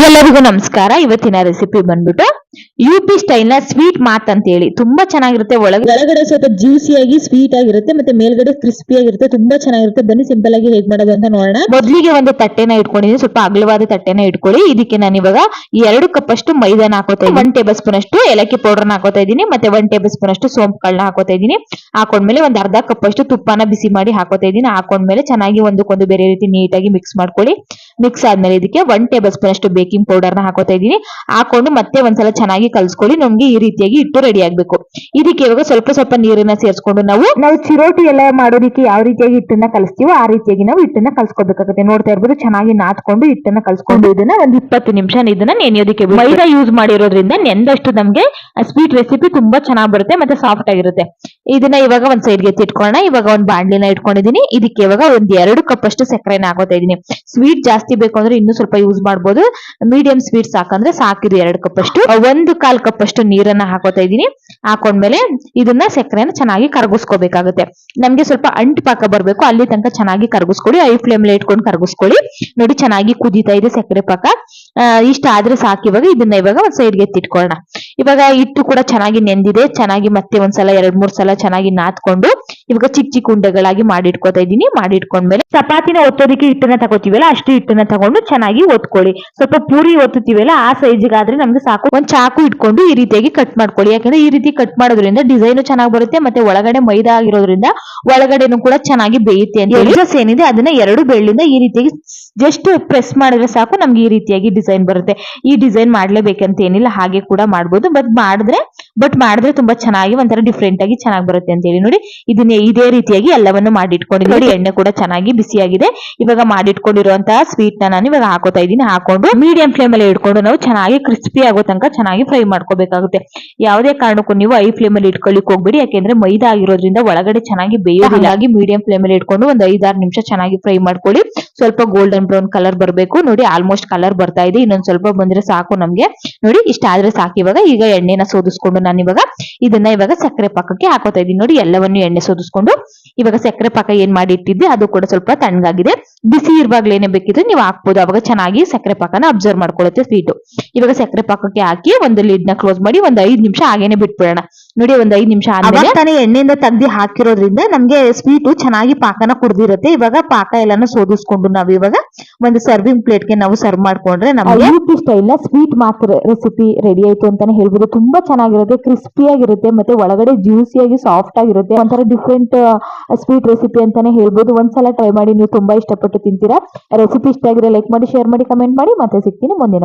ಎಲ್ಲರಿಗೂ ನಮಸ್ಕಾರ. ಇವತ್ತಿನ ರೆಸಿಪಿ ಬಂದ್ಬಿಟ್ಟು ಯುಪಿ ಸ್ಟೈಲ್ ನ ಸ್ವೀಟ್ ಮಾತ್ ಅಂತ ಹೇಳಿ ತುಂಬಾ ಚೆನ್ನಾಗಿರುತ್ತೆ. ಒಳಗಡೆ ಸ್ವಲ್ಪ ಜ್ಯೂಸಿಯಾಗಿ ಸ್ವೀಟ್ ಆಗಿರುತ್ತೆ, ಮತ್ತೆ ಮೇಲ್ಗಡೆ ಕ್ರಿಸ್ಪಿ ಆಗಿರುತ್ತೆ. ತುಂಬಾ ಚೆನ್ನಾಗಿರುತ್ತೆ. ಬನ್ನಿ ಸಿಂಪಲ್ ಆಗಿ ಹೇಗ್ ಮಾಡೋದು ಅಂತ ನೋಡೋಣ. ಮೊದಲಿಗೆ ಒಂದು ತಟ್ಟೆನ ಇಟ್ಕೊಂಡಿದ್ದೀನಿ. ಸ್ವಲ್ಪ ಅಗಲವಾದ ತಟ್ಟೆನ ಇಟ್ಕೊಳ್ಳಿ. ಇದಕ್ಕೆ ನಾನು ಇವಾಗ 2 ಕಪ್ ಅಷ್ಟು ಮೈದಾನ ಹಾಕೋತಾ ಇದ್ದೀನಿ. 1 ಟೇಬಲ್ ಸ್ಪೂನ್ ಅಷ್ಟು ಏಲಕ್ಕಿ ಪೌಡರ್ ಹಾಕೋತಾ ಇದ್ದೀನಿ. ಮತ್ತೆ 1 ಟೇಬಲ್ ಸ್ಪೂನ್ ಅಷ್ಟು ಸೋಂಪು ಕಾಳನ್ನ ಹಾಕೋತಾ ಇದ್ದೀನಿ. ಹಾಕೊಂಡ್ಮೇಲೆ ಒಂದು ಅರ್ಧ ಕಪ್ ಅಷ್ಟು ತುಪ್ಪನ ಬಿಸಿ ಮಾಡಿ ಹಾಕೋತಾ ಇದ್ದೀನಿ. ಹಾಕೊಂಡ್ಮೇಲೆ ಚೆನ್ನಾಗಿ ಒಂದಕ್ಕೊಂದು ಬೇರೆ ರೀತಿ ನೀಟಾಗಿ ಮಿಕ್ಸ್ ಮಾಡ್ಕೊಳ್ಳಿ. ಮಿಕ್ಸ್ ಆದ್ಮೇಲೆ ಇದಕ್ಕೆ 1 ಟೇಬಲ್ ಸ್ಪೂನ್ ಅಷ್ಟು ಬೇಕಿಂಗ್ ಪೌಡರ್ ನ ಹಾಕೋತಾ ಇದ್ದೀನಿ. ಹಾಕೊಂಡು ಮತ್ತೆ ಒಂದ್ಸಲ ಚೆನ್ನಾಗಿ ಕಲ್ಸ್ಕೊಳ್ಳಿ. ನಮ್ಗೆ ಈ ರೀತಿಯಾಗಿ ಹಿಟ್ಟು ರೆಡಿ ಆಗ್ಬೇಕು. ಇದಕ್ಕೆ ಇವಾಗ ಸ್ವಲ್ಪ ಸ್ವಲ್ಪ ನೀರನ್ನ ಸೇರಿಸ್ಕೊಂಡು ನಾವು ಚಿರೋಟಿ ಎಲ್ಲ ಮಾಡೋದಕ್ಕೆ ಯಾವ ರೀತಿಯಾಗಿ ಹಿಟ್ಟನ್ನ ಕಲಿಸ್ತೀವೋ ಆ ರೀತಿಯಾಗಿ ನಾವು ಹಿಟ್ಟನ್ನ ಕಲ್ಸ್ಕೊಬೇಕಾಗುತ್ತೆ. ನೋಡ್ತಾ ಇರ್ಬೋದು, ಚೆನ್ನಾಗಿ ನಾದ್ಕೊಂಡು ಹಿಟ್ಟನ್ನ ಕಲ್ಸ್ಕೊಂಡು ಇದನ್ನ ಒಂದು 20 ನಿಮಿಷ ಇದನ್ನ ನೆನೆಯೋದಕ್ಕೆ ಮೈದಾ ಯೂಸ್ ಮಾಡಿರೋದ್ರಿಂದ ನೆಂದಷ್ಟು ನಮ್ಗೆ ಸ್ವೀಟ್ ರೆಸಿಪಿ ತುಂಬಾ ಚೆನ್ನಾಗಿ ಬರುತ್ತೆ, ಮತ್ತೆ ಸಾಫ್ಟ್ ಆಗಿರುತ್ತೆ. ಇದನ್ನ ಇವಾಗ ಒಂದ್ ಸೈಡ್ಗೆ ಎತ್ತಿಟ್ಕೊಳ್ಳೋಣ. ಇವಾಗ ಒಂದು ಬಾಣಲಿನ ಇಟ್ಕೊಂಡಿದೀನಿ. ಇದಕ್ಕೆ ಇವಾಗ ಒಂದ್ 2 ಕಪ್ ಅಷ್ಟು ಸಕ್ಕರೆನ ಹಾಕೋತಾ ಇದೀನಿ. ಸ್ವೀಟ್ ಜಾಸ್ತಿ ಬೇಕು ಅಂದ್ರೆ ಇನ್ನೂ ಸ್ವಲ್ಪ ಯೂಸ್ ಮಾಡ್ಬೋದು. ಮೀಡಿಯಂ ಸ್ವೀಟ್ ಸಾಕಂದ್ರೆ ಸಾಕಿದು 2 ಕಪ್ ಅಷ್ಟು. 1/4 ಕಪ್ ಅಷ್ಟು ನೀರನ್ನ ಹಾಕೋತಾ ಇದೀನಿ. ಹಾಕೊಂಡ್ಮೇಲೆ ಇದನ್ನ ಸಕ್ಕರೆನ ಚೆನ್ನಾಗಿ ಕರಗಿಸ್ಕೋಬೇಕಾಗುತ್ತೆ. ನಮ್ಗೆ ಸ್ವಲ್ಪ ಅಂಟು ಪಾಕ ಬರ್ಬೇಕು, ಅಲ್ಲಿ ತನಕ ಚೆನ್ನಾಗಿ ಕರಗಿಸ್ಕೊಳ್ಳಿ. ಐ ಫ್ಲೇಮ್ ಇಟ್ಕೊಂಡು ಕರಗಿಸ್ಕೊಳ್ಳಿ. ನೋಡಿ, ಚೆನ್ನಾಗಿ ಕುದೀತಾ ಇದೆ ಸಕ್ಕರೆ ಪಾಕ. ಇಷ್ಟ ಆದ್ರೆ ಸಾಕು. ಇದನ್ನ ಇವಾಗ ಒಂದ್ ಸೈಡ್ಗೆ ಎತ್ತಿಟ್ಕೊಳ್ಳೋಣ. ಇವಾಗ ಹಿಟ್ಟು ಕೂಡ ಚೆನ್ನಾಗಿ ನೆಂದಿದೆ. ಚೆನ್ನಾಗಿ ಮತ್ತೆ ಒಂದ್ಸಲ 2-3 ಸಲ ಚೆನ್ನಾಗಿ ನಾದ್ಕೊಂಡು ಇವಾಗ ಚಿಕ್ಕ ಚಿಕ್ಕ ಉಂಡೆಗಳಾಗಿ ಮಾಡಿಟ್ಕೋತಾ ಇದ್ದೀನಿ. ಮಾಡಿಟ್ಕೊಂಡ್ಮೇಲೆ ಚಪಾತಿನ ಒತ್ತೋದಕ್ಕೆ ಹಿಟ್ಟನ್ನ ತಗೋತೀವಲ್ಲ, ಅಷ್ಟು ಹಿಟ್ಟನ್ನ ತಗೊಂಡು ಚೆನ್ನಾಗಿ ಒತ್ಕೊಳ್ಳಿ. ಸ್ವಲ್ಪ ಪೂರಿ ಒತ್ತುತ್ತೀವಲ್ಲ ಆ ಸೈಜ್ಗಾದ್ರೆ ನಮ್ಗೆ ಸಾಕು. ಒಂದ್ ಚಾಕು ಇಟ್ಕೊಂಡು ಈ ರೀತಿಯಾಗಿ ಕಟ್ ಮಾಡ್ಕೊಳ್ಳಿ. ಯಾಕಂದ್ರೆ ಈ ರೀತಿ ಕಟ್ ಮಾಡೋದ್ರಿಂದ ಡಿಸೈನ್ ಚೆನ್ನಾಗಿ ಬರುತ್ತೆ, ಮತ್ತೆ ಒಳಗಡೆ ಮೈದಾ ಆಗಿರೋದ್ರಿಂದ ಒಳಗಡೆನೂ ಕೂಡ ಚೆನ್ನಾಗಿ ಬೇಯುತ್ತೆ ಅಂತ. ಎಡ್ಜಸ್ ಏನಿದೆ ಅದನ್ನ 2 ಬೆಳ್ಳಿಂದ ಈ ರೀತಿಯಾಗಿ ಜಸ್ಟ್ ಪ್ರೆಸ್ ಮಾಡಿದ್ರೆ ಸಾಕು, ನಮ್ಗೆ ಈ ರೀತಿಯಾಗಿ ಡಿಸೈನ್ ಬರುತ್ತೆ. ಈ ಡಿಸೈನ್ ಮಾಡ್ಲೇಬೇಕಂತ ಏನಿಲ್ಲ, ಹಾಗೆ ಕೂಡ ಮಾಡ್ಬೋದು. ಬಟ್ ಮಾಡಿದ್ರೆ ತುಂಬಾ ಚೆನ್ನಾಗಿ ಒಂಥರ ಡಿಫ್ರೆಂಟ್ ಆಗಿ ಚೆನ್ನಾಗಿ ಬರುತ್ತೆ ಅಂತ ಹೇಳಿ. ನೋಡಿ, ಇದನ್ನ ಇದೇ ರೀತಿಯಾಗಿ ಎಲ್ಲವನ್ನು ಮಾಡಿಟ್ಕೊಂಡಿದ್ದೀನಿ. ನೋಡಿ, ಎಣ್ಣೆ ಕೂಡ ಚೆನ್ನಾಗಿ ಬಿಸಿಯಾಗಿದೆ. ಇವಾಗ ಮಾಡಿಟ್ಕೊಂಡಿರುವಂತಹ ಸ್ವೀಟ್ ನ ನಾನು ಇವಾಗ ಹಾಕೋತಾ ಇದ್ದೀನಿ. ಹಾಕೊಂಡು ಮೀಡಿಯಂ ಫ್ಲೇಮ್ ಅಲ್ಲಿ ಇಟ್ಕೊಂಡು ನಾವು ಚೆನ್ನಾಗಿ ಕ್ರಿಸ್ಪಿ ಆಗೋ ತನಕ ಚೆನ್ನಾಗಿ ಫ್ರೈ ಮಾಡ್ಕೋಬೇಕಾಗುತ್ತೆ. ಯಾವುದೇ ಕಾರಣಕ್ಕೂ ನೀವು ಐ ಫ್ಲೇಮ್ ಅಲ್ಲಿ ಇಟ್ಕೊಳ್ಳಿಕ್ ಹೋಗ್ಬೇಡಿ, ಯಾಕೆಂದ್ರೆ ಮೈದಾ ಆಗಿರೋದ್ರಿಂದ ಒಳಗಡೆ ಚೆನ್ನಾಗಿ ಬೇಯೋದಿಲ್ಲ. ಹಾಗಾಗಿ ಮೀಡಿಯಂ ಫ್ಲೇಮ್ ಅಲ್ಲಿ ಇಟ್ಕೊಂಡು ಒಂದು 5-6 ನಿಮಿಷ ಚೆನ್ನಾಗಿ ಫ್ರೈ ಮಾಡ್ಕೊಳ್ಳಿ. ಸ್ವಲ್ಪ ಗೋಲ್ಡನ್ ಬ್ರೌನ್ ಕಲರ್ ಬರಬೇಕು. ನೋಡಿ, ಆಲ್ಮೋಸ್ಟ್ ಕಲರ್ ಬರ್ತಾ ಇದೆ. ಇನ್ನೊಂದ್ ಸ್ವಲ್ಪ ಬಂದ್ರೆ ಸಾಕು ನಮ್ಗೆ. ನೋಡಿ, ಇಷ್ಟ ಆದ್ರೆ ಸಾಕು. ಈಗ ಎಣ್ಣೆನ ಸೋದಿಸ್ಕೊಂಡು ನಾನು ಇದನ್ನ ಸಕ್ಕರೆ ಪಾಕಕ್ಕೆ ಹಾಕೋತಾ ಇದ್ದೀನಿ. ನೋಡಿ, ಎಲ್ಲವನ್ನು ಎಣ್ಣೆ ಸೋದಿಸ್ಕೊಂಡು ಇವಾಗ ಸಕ್ಕರೆ ಪಾಕ ಏನ್ ಮಾಡಿ ಇಟ್ಟಿದ್ದೆ ಅದು ಕೂಡ ಸ್ವಲ್ಪ ತಣ್ಣಗಾಗಿದೆ. ಬಿಸಿ ಇರುವಾಗ್ಲೇನೆ ಬೇಕಿದ್ರೆ ನೀವು ಹಾಕ್ಬೋದು. ಅವಾಗ ಚೆನ್ನಾಗಿ ಸಕ್ಕರೆ ಪಾಕನ ಅಬ್ಸರ್ವ್ ಮಾಡ್ಕೊಳ್ಳುತ್ತೆ ಸ್ವೀಟ್. ಇವಾಗ ಸಕ್ಕರೆ ಪಾಕಕ್ಕೆ ಹಾಕಿ ಒಂದು ಲಿಡ್ ನ ಕ್ಲೋಸ್ ಮಾಡಿ ಒಂದು 5 ನಿಮಿಷ ಹಾಗೇನೆ ಬಿಟ್ಬಿಡೋಣ. ನೋಡಿ, ಒಂದು 5 ನಿಮಿಷ ಆದ್ಮೇಲೆ ತಾನೇ ಎಣ್ಣೆಯಿಂದ ತೆಗ್ದು ಹಾಕಿರೋದ್ರಿಂದ ನಮ್ಗೆ ಸ್ವೀಟ್ ಚೆನ್ನಾಗಿ ಪಾಕನ ಕುಡ್ದಿರುತ್ತೆ. ಇವಾಗ ಪಾಕ ಎಲ್ಲಾನು ಸೋದಿಸ್ಕೊಂಡು ನಾವು ಇವಾಗ ಒಂದು ಸರ್ವಿಂಗ್ ಪ್ಲೇಟ್ ಗೆ ನಾವು ಸರ್ವ್ ಮಾಡ್ಕೊಂಡ್ರೆ ನಮ್ಗೆ ಯುಪಿ ಸ್ಟೈಲ್ ನ ಸ್ವೀಟ್ ಮಾತ್ರ ರೆಸಿಪಿ ರೆಡಿ ಆಯ್ತು ಅಂತಾನೆ ಹೇಳ್ಬೋದು. ತುಂಬಾ ಚೆನ್ನಾಗಿರುತ್ತೆ, ಕ್ರಿಸ್ಪಿ ಆಗಿರುತ್ತೆ, ಮತ್ತೆ ಒಳಗಡೆ ಜ್ಯೂಸಿಯಾಗಿ ಸಾಫ್ಟ್ ಆಗಿರುತ್ತೆ. ಒಂಥರ ಡಿಫ್ರೆಂಟ್ ಸ್ವೀಟ್ ರೆಸಿಪಿ ಅಂತಾನೆ ಹೇಳ್ಬೋದು. ಒಂದ್ಸಲ ಟ್ರೈ ಮಾಡಿ, ನೀವು ತುಂಬಾ ಇಷ್ಟಪಟ್ಟು ತಿಂತೀರಾ. ರೆಸಿಪಿ ಇಷ್ಟ ಆಗಿದ್ರೆ ಲೈಕ್ ಮಾಡಿ, ಶೇರ್ ಮಾಡಿ, ಕಮೆಂಟ್ ಮಾಡಿ. ಮತ್ತೆ ಸಿಗ್ತೀನಿ ಮುಂದಿನ